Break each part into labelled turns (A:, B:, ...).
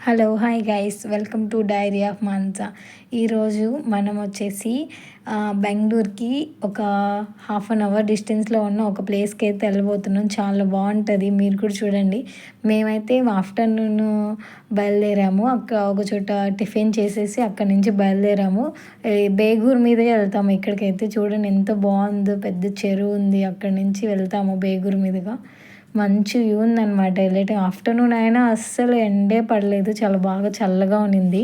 A: Hello hi guys, welcome to diary of Mansa. ఈరోజు మనం వచ్చేసి బెంగళూరుకి ఒక హాఫ్ అన్ అవర్ డిస్టెన్స్లో ఉన్న ఒక ప్లేస్కి అయితే వెళ్ళబోతున్నాం. చాలా బాగుంటుంది, మీరు కూడా చూడండి. మేమైతే ఆఫ్టర్నూన్ బయలుదేరాము. అక్కడ ఒక చోట టిఫిన్ చేసేసి అక్కడి నుంచి బయలుదేరాము. బేగూరు మీదే వెళ్తాము. ఇక్కడికైతే చూడండి ఎంత బాగుందో, పెద్ద చెరువు ఉంది. అక్కడి నుంచి వెళ్తాము బేగూరు మీదుగా. మంచి వ్యూ ఉందన్నమాట. వెళ్ళేట ఆఫ్టర్నూన్ అయినా అస్సలు ఎండే పడలేదు, చాలా బాగా చల్లగా ఉన్నింది.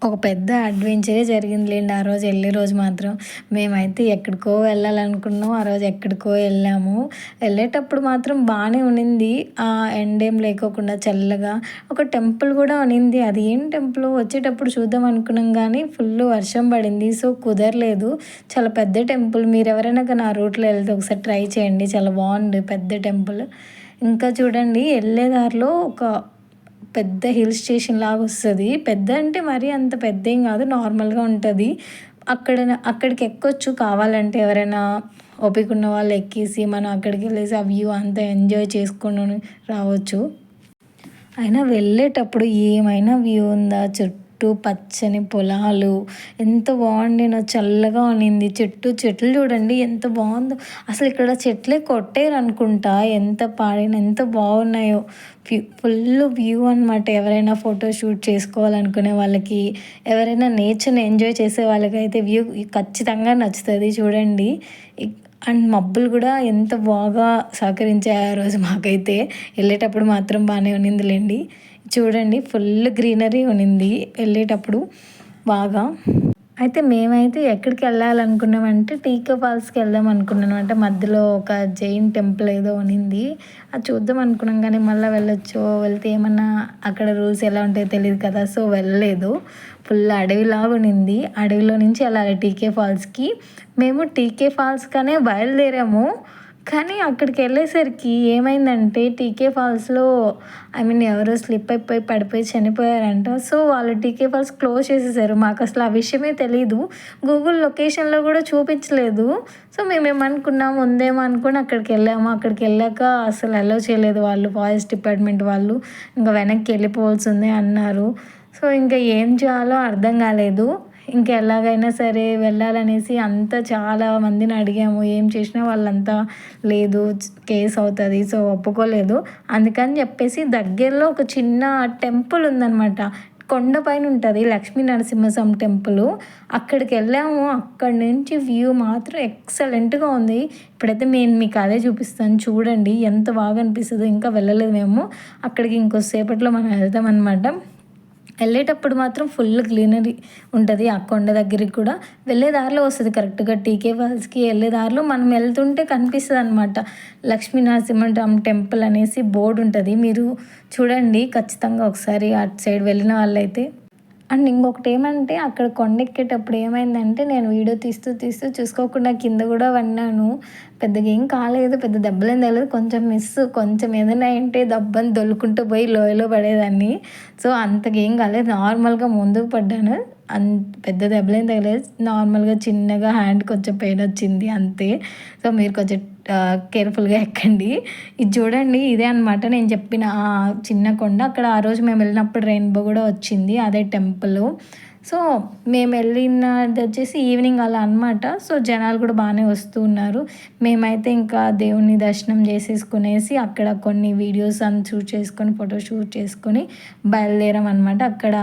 A: ఒక పెద్ద అడ్వెంచరే జరిగిందిలేండి ఆ రోజు వెళ్ళే రోజు మాత్రం. మేమైతే ఎక్కడికో వెళ్ళాలనుకున్నాం, ఆ రోజు ఎక్కడికో వెళ్ళాము. వెళ్ళేటప్పుడు మాత్రం బాగానే ఉన్నింది, ఆ ఎండేం లేకోకుండా చల్లగా. ఒక టెంపుల్ కూడా ఉన్నింది, అది ఏం టెంపుల్ వచ్చేటప్పుడు చూద్దాం అనుకున్నాం కానీ ఫుల్ వర్షం పడింది, సో కుదరలేదు. చాలా పెద్ద టెంపుల్, మీరు ఎవరైనా కానీ ఆ రూట్లో వెళ్తే ఒకసారి ట్రై చేయండి, చాలా బాగుంది పెద్ద టెంపుల్. ఇంకా చూడండి వెళ్ళే దారిలో ఒక పెద్ద హిల్ స్టేషన్ లాగా వస్తుంది. పెద్ద అంటే మరీ అంత పెద్ద ఏం కాదు, నార్మల్గా ఉంటుంది. అక్కడికి ఎక్కొచ్చు కావాలంటే, ఎవరైనా ఓపిక ఉన్న వాళ్ళు ఎక్కేసి మనం అక్కడికి వెళ్ళేసి ఆ వ్యూ అంతా ఎంజాయ్ చేసుకొని రావచ్చు. అయినా వెళ్ళేటప్పుడు ఏమైనా వ్యూ ఉందా, చుట్టూ పచ్చని పొలాలు, ఎంత బాగుండినో, చల్లగా ఉన్నింది. చెట్లు చూడండి ఎంత బాగుందో. అసలు ఇక్కడ చెట్లే కొట్టేరు అనుకుంటా, ఎంత పాడిన ఎంత బాగున్నాయో. ఫుల్ వ్యూ అనమాట. ఎవరైనా ఫోటో షూట్ చేసుకోవాలనుకునే వాళ్ళకి, ఎవరైనా నేచర్ని ఎంజాయ్ చేసే వాళ్ళకైతే వ్యూ ఖచ్చితంగా నచ్చుతుంది. చూడండి, అండ్ మబ్బులు కూడా ఎంత బాగా సహకరించాయి ఆ రోజు మాకైతే. వెళ్ళేటప్పుడు మాత్రం బాగానే ఉన్నిందిలేండి. చూడండి ఫుల్ గ్రీనరీ ఉన్నింది వెళ్ళేటప్పుడు బాగా. అయితే మేమైతే ఎక్కడికి వెళ్ళాలనుకున్నామంటే టీకే ఫాల్స్కి వెళ్దాం అనుకున్నాను. అంటే మధ్యలో ఒక జైన్ టెంపుల్ ఏదో ఉన్నింది, అది చూద్దాం అనుకున్నాం. కానీ మళ్ళీ వెళ్ళొచ్చు, వెళ్తే ఏమన్నా అక్కడ రూల్స్ ఎలా ఉంటాయో తెలియదు కదా, సో వెళ్ళలేదు. ఫుల్ అడవిలాగా ఉన్నింది. అడవిలో నుంచి వెళ్ళాలి టీకే ఫాల్స్కి. మేము టీకే ఫాల్స్కనే బయలుదేరాము, కానీ అక్కడికి వెళ్ళేసరికి ఏమైందంటే టీకే ఫాల్స్లో ఎవరో స్లిప్ అయిపోయి పడిపోయి చనిపోయారంట. సో వాళ్ళు టీకే ఫాల్స్ క్లోజ్ చేసేసారు. మాకు అసలు ఆ విషయమే తెలీదు, గూగుల్ లొకేషన్లో కూడా చూపించలేదు. సో మేమేమనుకున్నాము ఉందేమో అనుకుని అక్కడికి వెళ్ళాము. అక్కడికి వెళ్ళాక అసలు అలౌ చేయలేదు వాళ్ళు, ఫారెస్ట్ డిపార్ట్మెంట్ వాళ్ళు. ఇంకా వెనక్కి వెళ్ళిపోవాల్సిందే అన్నారు. సో ఇంకా ఏం చేయాలో అర్థం కాలేదు. ఇంకా ఎలాగైనా సరే వెళ్ళాలనేసి అంతా చాలా మందిని అడిగాము. ఏం చేసినా వాళ్ళంతా లేదు, కేసు అవుతుంది, సో ఒప్పుకోలేదు. అందుకని చెప్పేసి దగ్గరలో ఒక చిన్న టెంపుల్ ఉందన్నమాట, కొండపైన ఉంటుంది, లక్ష్మీ నరసింహస్వామి టెంపుల్. అక్కడికి వెళ్ళాము. అక్కడి నుంచి వ్యూ మాత్రం ఎక్సలెంట్గా ఉంది. ఇప్పుడైతే నేను మీకు అదే చూపిస్తాను, చూడండి ఎంత బాగా అనిపిస్తుందో. ఇంకా వెళ్ళలేదు మేము అక్కడికి, ఇంకోసేపట్లో మనం వెళ్తాం అనమాట. వెళ్ళేటప్పుడు మాత్రం ఫుల్ గ్రీనరీ ఉంటుంది. ఆ కొండ దగ్గరికి కూడా వెళ్ళే దారిలో వస్తుంది, కరెక్ట్గా టీకే ఫాల్స్కి వెళ్ళే దారిలో మనం వెళ్తుంటే కనిపిస్తుంది అనమాట. లక్ష్మీ నరసింహస్వామి టెంపుల్ అనేసి బోర్డు ఉంటుంది, మీరు చూడండి ఖచ్చితంగా ఒకసారి అటు సైడ్ వెళ్ళిన వాళ్ళైతే. అండ్ ఇంకొకటి ఏమంటే అక్కడ కొండెక్కేటప్పుడు ఏమైందంటే నేను వీడియో తీస్తూ చూసుకోకుండా కింద కూడా పడినాను. పెద్దగా ఏం కాలేదు, పెద్ద దెబ్బలేం తగలేదు, కొంచెం కొంచెం ఏదైనా అంటే దెబ్బని దొల్లుకుంటూ పోయి లోయలో పడేదాన్ని. సో అంతగా ఏం కాలేదు, నార్మల్గా ముందుకు పడ్డాను, పెద్ద దెబ్బలేం తగలేదు. నార్మల్గా చిన్నగా హ్యాండ్ కొంచెం పెయిన్ వచ్చింది అంతే. సో మీరు కొంచెం కేర్ఫుల్గా ఎక్కండి. ఇది చూడండి, ఇదే అనమాట నేను చెప్పిన చిన్న కొండ. అక్కడ ఆ రోజు మేము వెళ్ళినప్పుడు రెయిన్బో కూడా వచ్చింది, అదే టెంపుల్. సో మేము వెళ్ళినది వచ్చేసి ఈవినింగ్ అలా అనమాట. సో జనాలు కూడా బాగానే వస్తూ ఉన్నారు. మేమైతే ఇంకా దేవుని దర్శనం చేసేసుకునేసి అక్కడ కొన్ని వీడియోస్ షూట్ చేసుకొని, ఫోటో షూట్ చేసుకొని బయలుదేరాం అనమాట. అక్కడ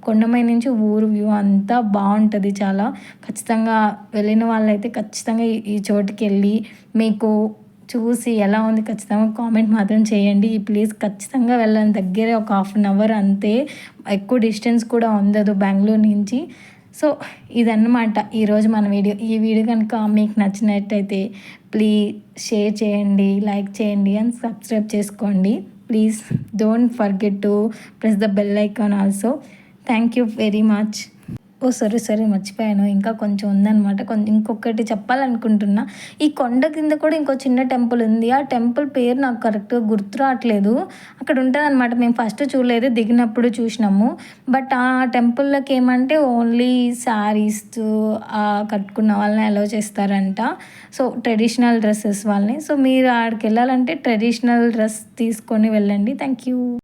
A: కొండమై నుంచి ఊరు వ్యూ అంతా బాగుంటుంది చాలా. ఖచ్చితంగా వెళ్ళిన వాళ్ళైతే ఖచ్చితంగా ఈ చోటుకి వెళ్ళి మీకు చూసి ఎలా ఉంది ఖచ్చితంగా కామెంట్ మాత్రం చేయండి. ఈ ప్లేస్ ఖచ్చితంగా వెళ్ళాలి, దగ్గరే ఒక హాఫ్ అన్ అవర్ అంతే, ఎక్కువ డిస్టెన్స్ కూడా ఉండదు బెంగళూరు నుంచి. సో ఇదన్నమాట ఈరోజు మన వీడియో. ఈ వీడియో కనుక మీకు నచ్చినట్టయితే ప్లీజ్ షేర్ చేయండి, లైక్ చేయండి అండ్ సబ్స్క్రైబ్ చేసుకోండి. Please don't forget to press the bell icon also. Thank you very much. సరే మర్చిపోయాను, ఇంకా కొంచెం ఉందన్నమాట. ఇంకొకటి చెప్పాలనుకుంటున్నా. ఈ కొండ కింద కూడా ఇంకో చిన్న టెంపుల్ ఉంది. ఆ టెంపుల్ పేరు నాకు కరెక్ట్గా గుర్తు రావట్లేదు. అక్కడ ఉంటుంది అనమాట, మేము ఫస్ట్ చూడలేదు, దిగినప్పుడు చూసినాము. బట్ ఆ టెంపుల్లోకి ఏమంటే ఓన్లీ శారీస్ కట్టుకున్న వాళ్ళని అలౌ చేస్తారంట. సో ట్రెడిషనల్ డ్రెస్సెస్ వాళ్ళని. సో మీరు ఆడికి వెళ్ళాలంటే ట్రెడిషనల్ డ్రెస్ తీసుకొని వెళ్ళండి. Thank you.